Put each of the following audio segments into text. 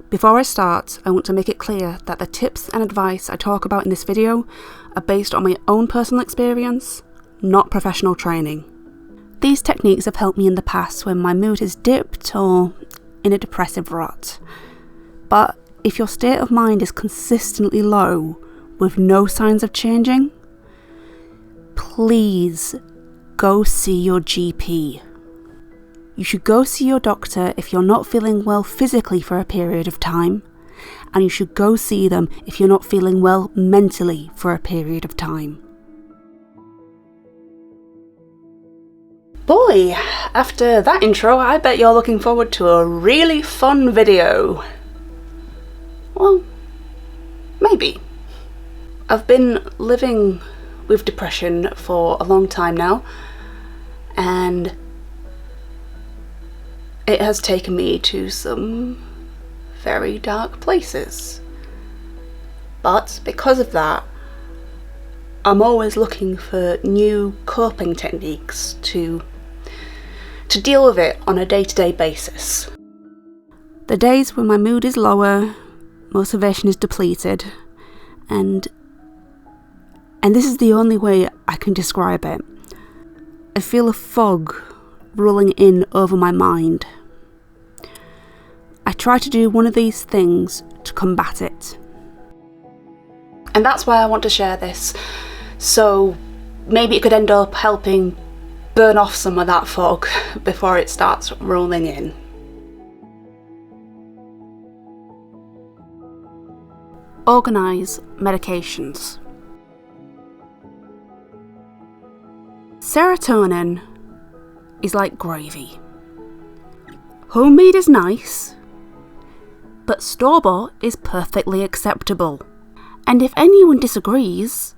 Before I start, I want to make it clear that the tips and advice I talk about in this video are based on my own personal experience, not professional training. These techniques have helped me in the past when my mood has dipped or in a depressive rut. But if your state of mind is consistently low with no signs of changing, please go see your GP. You should go see your doctor if you're not feeling well physically for a period of time, and you should go see them if you're not feeling well mentally for a period of time. Boy, after that intro, I bet you're looking forward to a really fun video. Well, maybe. I've been living with depression for a long time now, and it has taken me to some very dark places. But because of that, I'm always looking for new coping techniques to deal with it on a day-to-day basis. The days when my mood is lower, motivation is depleted, and this is the only way I can describe it. I feel a fog rolling in over my mind. I try to do one of these things to combat it. And that's why I want to share this, so maybe it could end up helping burn off some of that fog before it starts rolling in. Organise medications. Serotonin is like gravy. Homemade is nice, but store-bought is perfectly acceptable. And if anyone disagrees,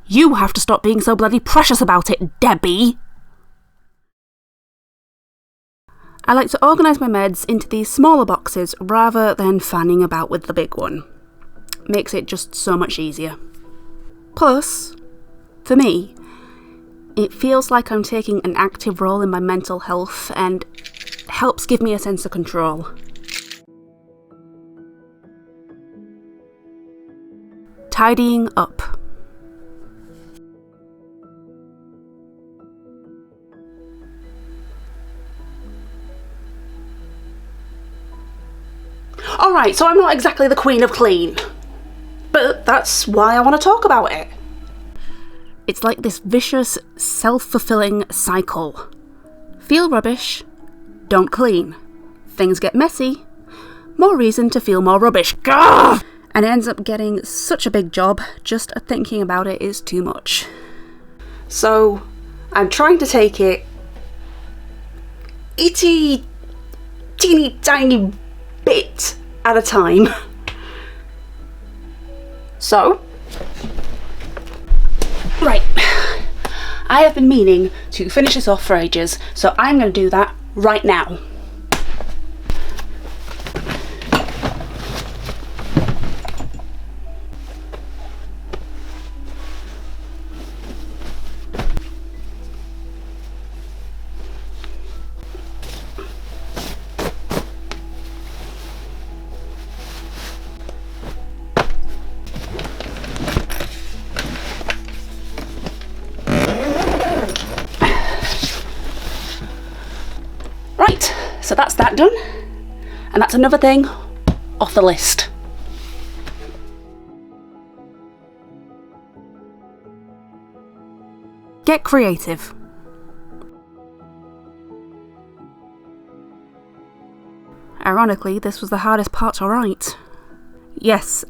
you have to stop being so bloody precious about it, Debbie! I like to organise my meds into these smaller boxes rather than fanning about with the big one. Makes it just so much easier. Plus, for me, it feels like I'm taking an active role in my mental health and helps give me a sense of control. Tidying up. Alright, so I'm not exactly the queen of clean, but that's why I want to talk about it. It's like this vicious, self-fulfilling cycle. Feel rubbish, don't clean. Things get messy, more reason to feel more rubbish. Gah! And it ends up getting such a big job, just thinking about it is too much. So, I'm trying to take it itty, teeny tiny bit at a time. So, right, I have been meaning to finish this off for ages, so I'm going to do that right now. Right, so that's that done, and that's another thing off the list. Get creative. Ironically, this was the hardest part to write. Yes,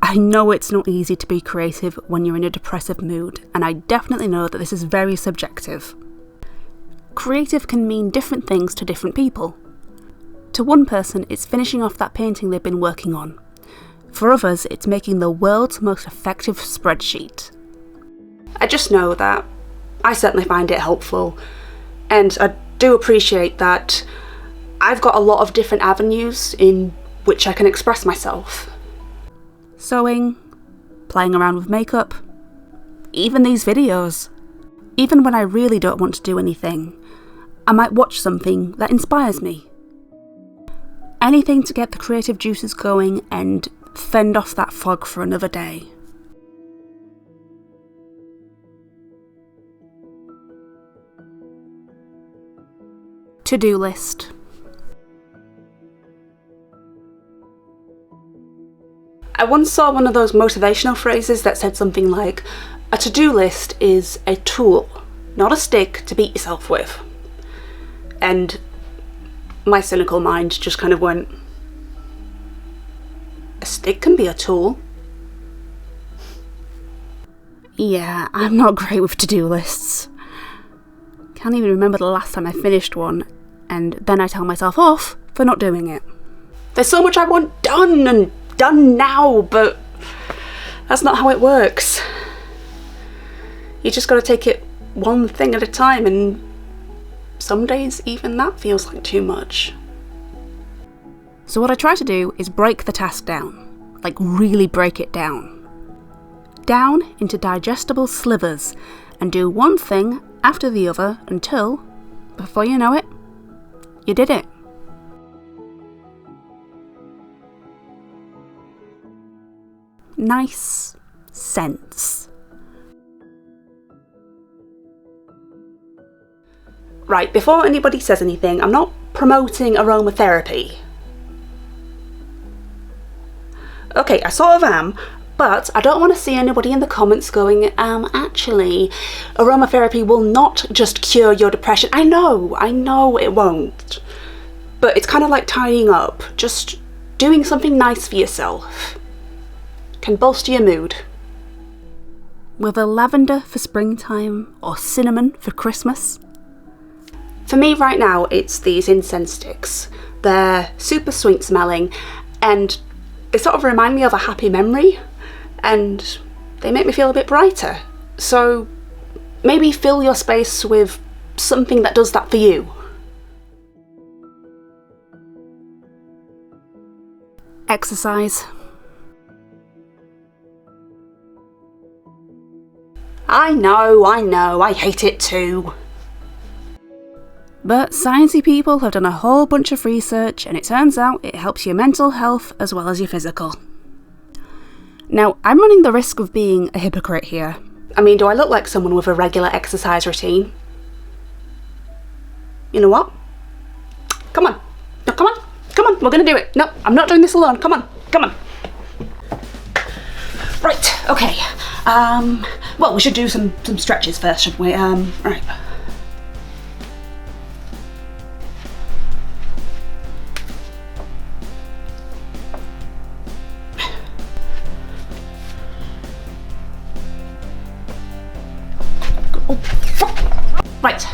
I know it's not easy to be creative when you're in a depressive mood, and I definitely know that this is very subjective. Creative can mean different things to different people. To one person, it's finishing off that painting they've been working on. For others, it's making the world's most effective spreadsheet. I just know that I certainly find it helpful, and I do appreciate that I've got a lot of different avenues in which I can express myself. Sewing, playing around with makeup, even these videos. Even when I really don't want to do anything, I might watch something that inspires me. Anything to get the creative juices going and fend off that fog for another day. To-do list. I once saw one of those motivational phrases that said something like, a to-do list is a tool, not a stick to beat yourself with. And my cynical mind just kind of went, a stick can be a tool. Yeah, I'm not great with to-do lists. Can't even remember the last time I finished one, and then I tell myself off for not doing it. There's so much I want done and done now, but that's not how it works. You just gotta take it one thing at a time, and some days even that feels like too much. So what I try to do is break the task down, like really break it down. Down into digestible slivers, and do one thing after the other until, before you know it, you did it. Nice sense. Right, before anybody says anything, I'm not promoting aromatherapy. Okay, I sort of am, but I don't want to see anybody in the comments going, actually, aromatherapy will not just cure your depression. I know it won't. But it's kind of like tidying up. Just doing something nice for yourself can bolster your mood. Whether lavender for springtime or cinnamon for Christmas. For me right now, it's these incense sticks. They're super sweet smelling, and they sort of remind me of a happy memory, and they make me feel a bit brighter. So maybe fill your space with something that does that for you. Exercise. I know, I hate it too. But sciencey people have done a whole bunch of research, and it turns out it helps your mental health as well as your physical. Now, I'm running the risk of being a hypocrite here. I mean, do I look like someone with a regular exercise routine? You know what? Come on. No, come on, we're gonna do it. No, I'm not doing this alone. Come on. Right, okay. Well, we should do some stretches first, shouldn't we? Right. Right.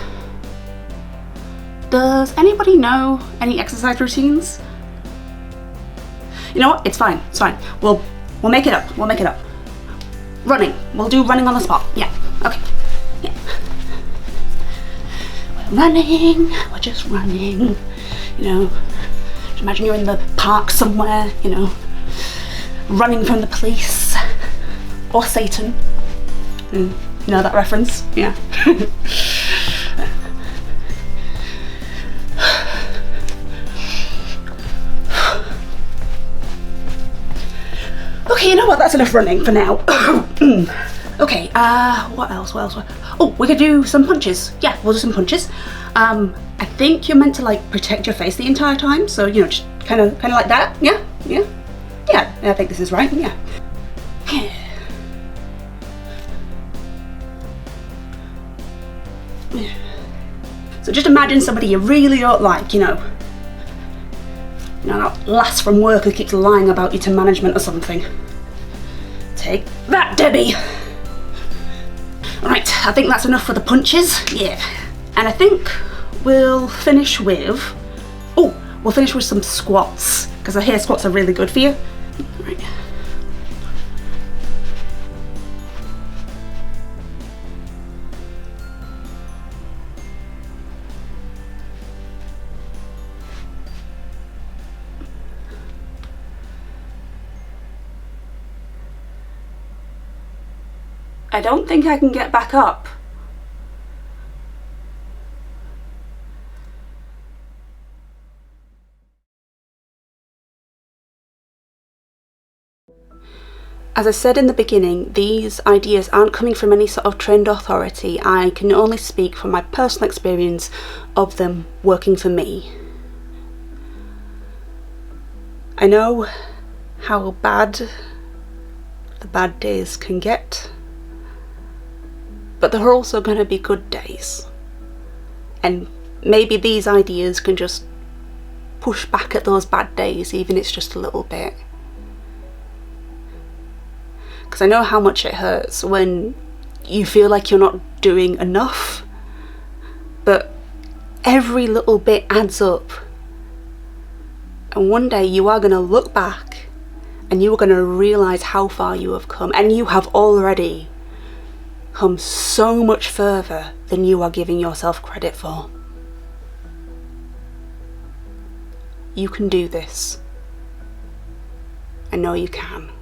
Does anybody know any exercise routines? You know what? It's fine. We'll make it up. Running. We'll do running on the spot. Yeah. Okay. Yeah. We're just running. You know, just imagine you're in the park somewhere, you know, running from the police. Or Satan. You know that reference? Yeah. Okay, you know what? That's enough running for now. Okay, what else? Oh, we could do some punches. Yeah, we'll do some punches. I think you're meant to like protect your face the entire time, so you know, just kind of like that. Yeah. I think this is right. Yeah. So just imagine somebody you really don't like, you know, that lass from work who keeps lying about you to management or something. Take that, Debbie! Right, I think that's enough for the punches, yeah. And I think we'll finish with, some squats, because I hear squats are really good for you. Right. I don't think I can get back up. As I said in the beginning, these ideas aren't coming from any sort of trained authority. I can only speak from my personal experience of them working for me. I know how bad the bad days can get, but there are also going to be good days. And maybe these ideas can just push back at those bad days, even if it's just a little bit. Because I know how much it hurts when you feel like you're not doing enough, but every little bit adds up. And one day you are going to look back and you are going to realise how far you have come, and you have already come so much further than you are giving yourself credit for. You can do this. I know you can.